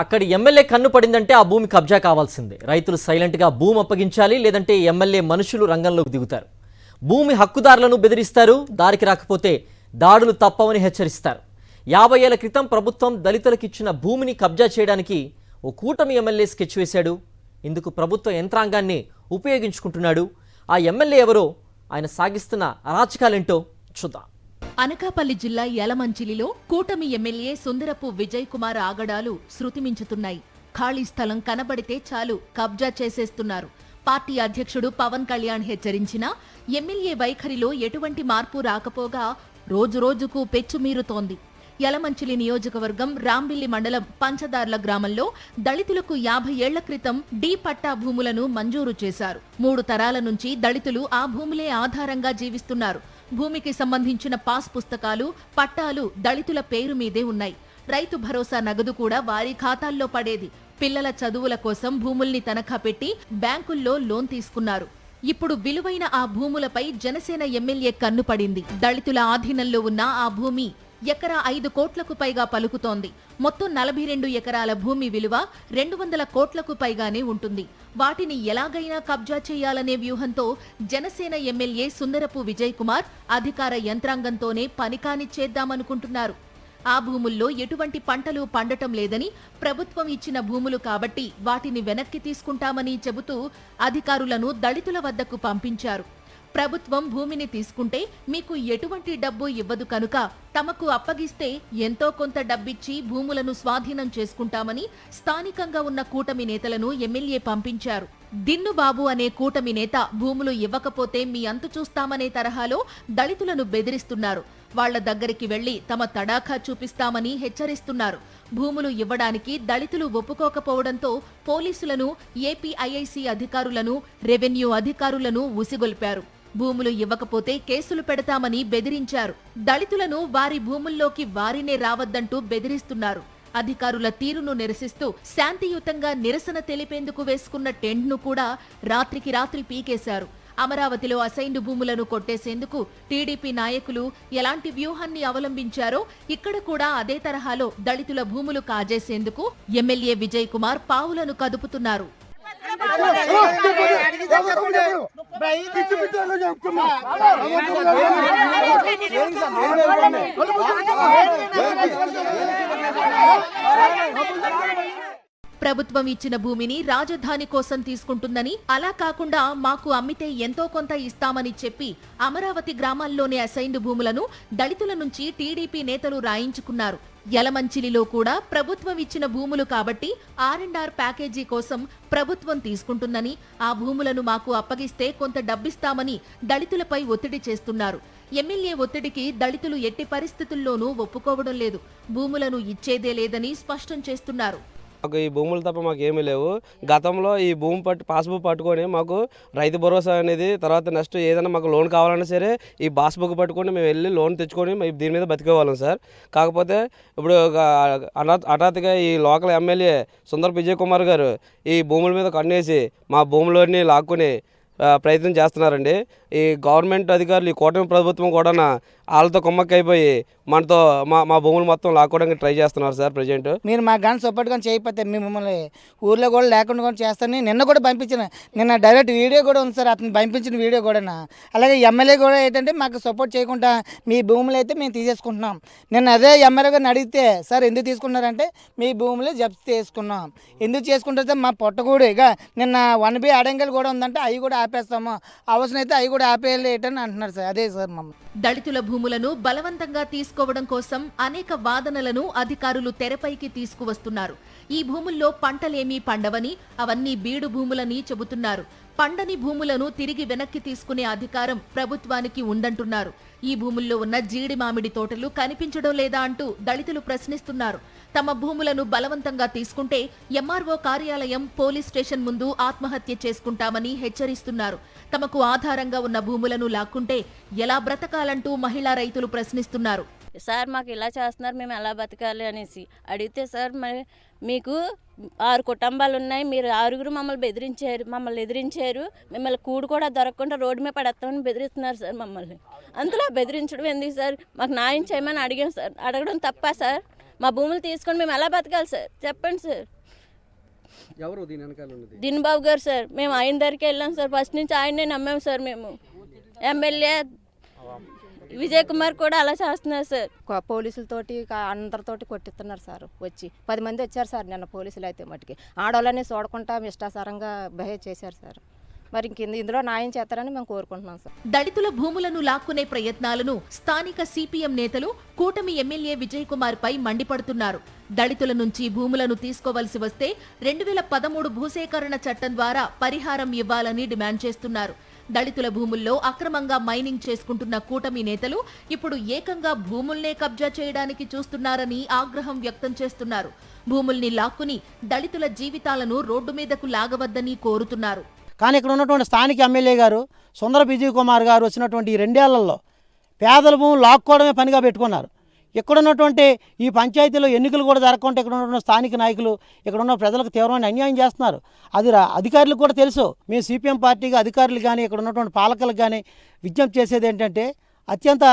అక్కడి ఎమ్మెల్యే కన్ను పడిందంటే ఆ భూమి కబ్జా కావాల్సిందే. రైతులు సైలెంట్గా భూమి అప్పగించాలి, లేదంటే ఎమ్మెల్యే మనుషులు రంగంలోకి దిగుతారు. భూమి హక్కుదారులను బెదిరిస్తారు, దారికి రాకపోతే దాడులు తప్పవని హెచ్చరిస్తారు. 50 ఏళ్ల క్రితం ప్రభుత్వం దళితులకు ఇచ్చిన భూమిని కబ్జా చేయడానికి ఓ కూటమి ఎమ్మెల్యే స్కెచ్ వేశాడు. ఇందుకు ప్రభుత్వ యంత్రాంగాన్ని ఉపయోగించుకుంటున్నాడు. ఆ ఎమ్మెల్యే ఎవరో, ఆయన సాగిస్తున్న అరాచకాలేంటో చూద్దాం. అనకాపల్లి జిల్లా యలమంచిలిలో కూటమి ఎమ్మెల్యే సుందరపు విజయ్ కుమార్ ఆగడాలు శృతిమించుతున్నాయి. ఖాళీ స్థలం కనబడితే చాలు కబ్జా చేసేస్తున్నారు. పార్టీ అధ్యక్షుడు పవన్ కళ్యాణ్ హెచ్చరించినా ఎమ్మెల్యే వైఖరిలో ఎటువంటి మార్పు రాకపోగా రోజురోజుకు పెచ్చుమీరుతోంది. యలమంచిలి నియోజకవర్గం రాంబిల్లి మండలం పంచదార్ల గ్రామంలో దళితులకు 50 ఏళ్ల క్రితం డి పట్టా భూములను మంజూరు చేశారు. 3 తరాల నుంచి దళితులు ఆ భూములే ఆధారంగా జీవిస్తున్నారు. భూమికి సంబంధించిన పాస్ పుస్తకాలు, పట్టాలు దళితుల పేరు మీదే ఉన్నాయి. రైతు భరోసా నగదు కూడా వారి ఖాతాల్లో పడేది. పిల్లల చదువుల కోసం భూముల్ని తనఖా పెట్టి బ్యాంకుల్లో లోన్ తీసుకున్నారు. ఇప్పుడు విలువైన ఆ భూములపై జనసేన ఎమ్మెల్యే కన్ను పడింది. దళితుల ఆధీనంలో ఉన్న ఆ భూమి ఎకరా 5 కోట్లకు పైగా పలుకుతోంది. మొత్తం 42 ఎకరాల భూమి విలువ 200 కోట్లకు పైగానే ఉంటుంది. వాటిని ఎలాగైనా కబ్జా చేయాలనే వ్యూహంతో జనసేన ఎమ్మెల్యే సుందరపు విజయ్ కుమార్ అధికార యంత్రాంగంతోనే పని కానిచ్చేద్దామనుకుంటున్నారు. ఆ భూముల్లో ఎటువంటి పంటలు పండటం లేదని, ప్రభుత్వం ఇచ్చిన భూములు కాబట్టి వాటిని వెనక్కి తీసుకుంటామని చెబుతూ అధికారులను దళితుల వద్దకు పంపించారు. ప్రభుత్వం భూమిని తీసుకుంటే మీకు ఎటువంటి డబ్బు ఇవ్వదు కనుక తమకు అప్పగిస్తే ఎంతో కొంత డబ్బిచ్చి భూములను స్వాధీనం చేసుకుంటామని స్థానికంగా ఉన్న కూటమి నేతలను ఎమ్మెల్యే పంపించారు. దిన్నుబాబు అనే కూటమి నేత భూములు ఇవ్వకపోతే మీ అంతు చూస్తామనే తరహాలో దళితులను బెదిరిస్తున్నారు. వాళ్ల దగ్గరికి వెళ్లి తమ తడాఖా చూపిస్తామని హెచ్చరిస్తున్నారు. భూములు ఇవ్వడానికి దళితులు ఒప్పుకోకపోవడంతో పోలీసులను, ఏపీఐఐసి అధికారులను, రెవెన్యూ అధికారులను ఉసిగొల్పారు. భూములు ఇవ్వకపోతే కేసులు పెడతామని బెదిరించారు. దళితులను వారి భూముల్లోకి వారినే రావద్దంటూ బెదిరిస్తున్నారు. అధికారుల తీరును నిరసిస్తూ శాంతియుతంగా నిరసన తెలిపేందుకు వేసుకున్న టెంట్ను కూడా రాత్రికి రాత్రి పీకేశారు. అమరావతిలో అసైన్డ్ భూములను కొట్టేసేందుకు టీడీపీ నాయకులు ఎలాంటి వ్యూహాన్ని అవలంబించారో ఇక్కడ కూడా అదే తరహాలో దళితుల భూములు కాజేసేందుకు ఎమ్మెల్యే విజయ్ కుమార్ పావులను కదుపుతున్నారు. ప్రభుత్వం ఇచ్చిన భూమిని రాజధాని కోసం తీసుకుంటుందని, అలా కాకుండా మాకు అమ్మితే ఎంతో కొంత ఇస్తామని చెప్పి అమరావతి గ్రామాల్లోని అసైన్డ్ భూములను దళితుల నుంచి టీడీపీ నేతలు రాయించుకున్నారు. యలమంచిలిలో కూడా ప్రభుత్వం ఇచ్చిన భూములు కాబట్టి R&R ప్యాకేజీ కోసం ప్రభుత్వం తీసుకుంటుందని, ఆ భూములను మాకు అప్పగిస్తే కొంత డబ్బిస్తామని దళితులపై ఒత్తిడి చేస్తున్నారు. ఎమ్మెల్యే ఒత్తిడికి దళితులు ఎట్టి పరిస్థితుల్లోనూ ఒప్పుకోవడం లేదు. భూములను ఇచ్చేదే లేదని స్పష్టం చేస్తున్నారు. మాకు ఈ భూములు తప్ప మాకు ఏమీ లేవు. గతంలో ఈ భూమి పాస్బుక్ పట్టుకొని మాకు రైతు భరోసా అనేది, తర్వాత నెక్స్ట్ ఏదైనా మాకు లోన్ కావాలన్నా సరే ఈ పాస్బుక్ పట్టుకొని మేము వెళ్ళి లోన్ తెచ్చుకొని దీని మీద బతికేవాళ్ళం సార్. కాకపోతే ఇప్పుడు హఠాత్తుగా ఈ లోకల్ ఎమ్మెల్యే సుందరపు విజయ్ కుమార్ గారు ఈ భూముల మీద కన్నేసి మా భూములన్నీ లాక్కుని ప్రయత్నం చేస్తున్నారండి. ఈ గవర్నమెంట్ అధికారులు, ఈ కూటమి ప్రభుత్వం కూడా వాళ్ళతో కుమ్మక్కైపోయి మనతో మా భూములు మొత్తం లాక్కోవడానికి ట్రై చేస్తున్నారు సార్. ప్రజెంట్ మీరు మాకు కానీ సపోర్ట్ కానీ చేయకపోతే మిమ్మల్ని ఊర్లో కూడా లేకుండా కూడా చేస్తాను. నిన్న కూడా పంపించిన, నిన్న డైరెక్ట్ వీడియో కూడా ఉంది సార్, అతను పంపించిన వీడియో కూడా. అలాగే ఎమ్మెల్యే కూడా ఏంటంటే మాకు సపోర్ట్ చేయకుండా మీ భూములు అయితే మేము తీసేసుకుంటున్నాం. నిన్న అదే ఎమ్మెల్యే గారిని అడిగితే, సార్ ఎందుకు తీసుకున్నారంటే మీ భూములు జప్తు చేసుకున్నాం. ఎందుకు చేసుకుంటారంటే మా పొట్టగూడు ఇక నిన్న 1B అడంగల్ కూడా ఉందంటే అవి కూడా ఆపేస్తాము, అవసరం అయితే అవి కూడా ఆపేయాలి ఏంటని అంటున్నారు సార్. అదే సార్ మమ్మల్ని దళితుల భూములను బలవంతంగా తీసుకోవడం కోసం అనేక వాదనలను అధికారులు తెరపైకి తీసుకువస్తున్నారు. ఈ భూముల్లో పంటలేమీ పండవని, అవన్నీ బీడు భూములని చెబుతున్నారు. పండని భూములను తిరిగి వెనక్కి తీసుకునే అధికారం ప్రభుత్వానికి ఉందంటున్నారు. ఈ భూముల్లో ఉన్న జీడి మామిడి తోటలు కనిపించడం లేదా అంటూ దళితులు ప్రశ్నిస్తున్నారు. తమ భూములను బలవంతంగా తీసుకుంటే ఎంఆర్ఓ కార్యాలయం, పోలీస్ స్టేషన్ ముందు ఆత్మహత్య చేసుకుంటామని హెచ్చరిస్తున్నారు. తమకు ఆధారంగా ఉన్న భూములను లాక్కుంటే ఎలా బ్రతకాలంటూ మహిళా రైతులు ప్రశ్నిస్తున్నారు. సార్ మాకు ఇలా చేస్తున్నారు, మేము ఎలా బతకాలి అనేసి అడిగితే, సార్ మరి మీకు 6 కుటుంబాలు ఉన్నాయి, మీరు 6గురు మమ్మల్ని ఎదిరించారు, మిమ్మల్ని కూడు కూడా దొరకకుండా రోడ్డు మీద పడేస్తామని బెదిరిస్తున్నారు సార్ మమ్మల్ని. అందులో బెదిరించడం ఎందుకు సార్? మాకు న్యాయం చేయమని అడిగాం సార్. అడగడం తప్ప సార్? మా భూములు తీసుకొని మేము ఎలా బతకాలి సార్? చెప్పండి సార్. ఎవరు దీని వెనకాల ఉన్నది? దినబాబు గారు సార్. మేము ఆయన దగ్గరికి వెళ్ళాం సార్. ఫస్ట్ నుంచి ఆయన్నే నమ్మాం సార్. మేము ఎమ్మెల్యే విజయ్ కుమార్ కూడా అలా చేస్తున్నారు సార్. పోలీసులతోటి అందరితోటి కొట్టిస్తున్నారు సార్. వచ్చి 10 మంది వచ్చారు సార్ నిన్న. పోలీసులు అయితే మటుకి ఆడవాళ్ళని చూడకుండా ఇష్టాసారంగా బిహేవ్ చేశారు సార్. మరి ఇందులో న్యాయం చేస్తారని మేము కోరుకుంటున్నాం సార్. దళితుల భూములను లాక్కునే ప్రయత్నాలను స్థానిక సిపిఎం నేతలు కూటమి ఎమ్మెల్యే విజయ్ కుమార్ పై మండిపడుతున్నారు. దళితుల నుంచి భూములను తీసుకోవలసి వస్తే 2013 భూసేకరణ చట్టం ద్వారా పరిహారం ఇవ్వాలని డిమాండ్ చేస్తున్నారు. దళితుల భూముల్లో అక్రమంగా మైనింగ్ చేసుకుంటున్న కూటమి నేతలు ఇప్పుడు ఏకంగా భూముల్నే కబ్జా చేయడానికి చూస్తున్నారని ఆగ్రహం వ్యక్తం చేస్తున్నారు. భూముల్ని లాక్కుని దళితుల జీవితాలను రోడ్డు మీదకు లాగవద్దని కోరుతున్నారు. కానీ ఇక్కడ ఉన్నటువంటి స్థానిక ఎమ్మెల్యే గారు సుందరపు విజయ్ కుమార్ గారు వచ్చినటువంటి ఈ 2 ఏళ్లలో పేదల భూములు లాక్కోవడమే పనిగా పెట్టుకున్నారు. ఇక్కడ ఉన్నటువంటి ఈ పంచాయతీలో ఎన్నికలు కూడా జరగకుండా ఇక్కడ ఉన్నటువంటి స్థానిక నాయకులు ఇక్కడ ఉన్న ప్రజలకు తీవ్రమైన అన్యాయం చేస్తున్నారు. అది అధికారులకు కూడా తెలుసు. మేము సిపిఎం పార్టీగా అధికారులు కానీ ఇక్కడ ఉన్నటువంటి పాలకులకు కానీ విజ్ఞప్తి చేసేది ఏంటంటే, అత్యంత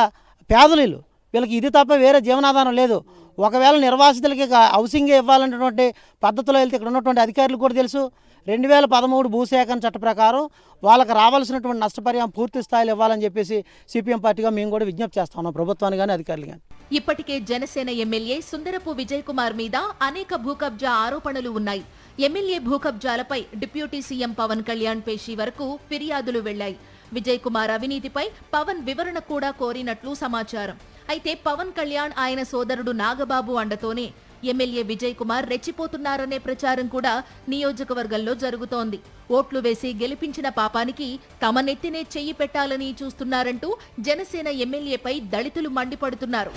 పేదలు వీళ్ళకి ఇది తప్ప వేరే జీవనాధారం లేదు. ఒకవేళ నిర్వాసితులకి హౌసింగే ఇవ్వాలన్నటువంటి పద్ధతిలో వెళ్తే ఇక్కడ ఉన్నటువంటి అధికారులు కూడా తెలుసు. 2013 భూసేకరణ చట్ట ప్రకారం వాళ్ళకి రావాల్సినటువంటి నష్టపరిహారం పూర్తి స్థాయిలో ఇవ్వాలని చెప్పేసి సిపిఎం పార్టీగా మేము కూడా విజ్ఞప్తి చేస్తా ఉన్నాం ప్రభుత్వాన్ని కానీ అధికారులు కానీ. ఇప్పటికే జనసేన ఎమ్మెల్యే సుందరపు విజయ్ కుమార్ మీద అనేక భూకబ్జా ఆరోపణలు ఉన్నాయి. ఎమ్మెల్యే భూకబ్జాలపై డిప్యూటీ సీఎం పవన్ కళ్యాణ్ పేషి వరకు ఫిర్యాదులు వెళ్లాయి. విజయ్ కుమార్ అవినీతిపై పవన్ వివరణ కూడా కోరినట్లు సమాచారం. అయితే పవన్ కళ్యాణ్ ఆయన సోదరుడు నాగబాబు అండతోనే ఎమ్మెల్యే విజయ్ కుమార్ రెచ్చిపోతున్నారనే ప్రచారం కూడా నియోజకవర్గంలో జరుగుతోంది. ఓట్లు వేసి గెలిపించిన పాపానికి తమ నెత్తినే చెయ్యి పెట్టాలని చూస్తున్నారంటూ జనసేన ఎమ్మెల్యేపై దళితులు మండిపడుతున్నారు.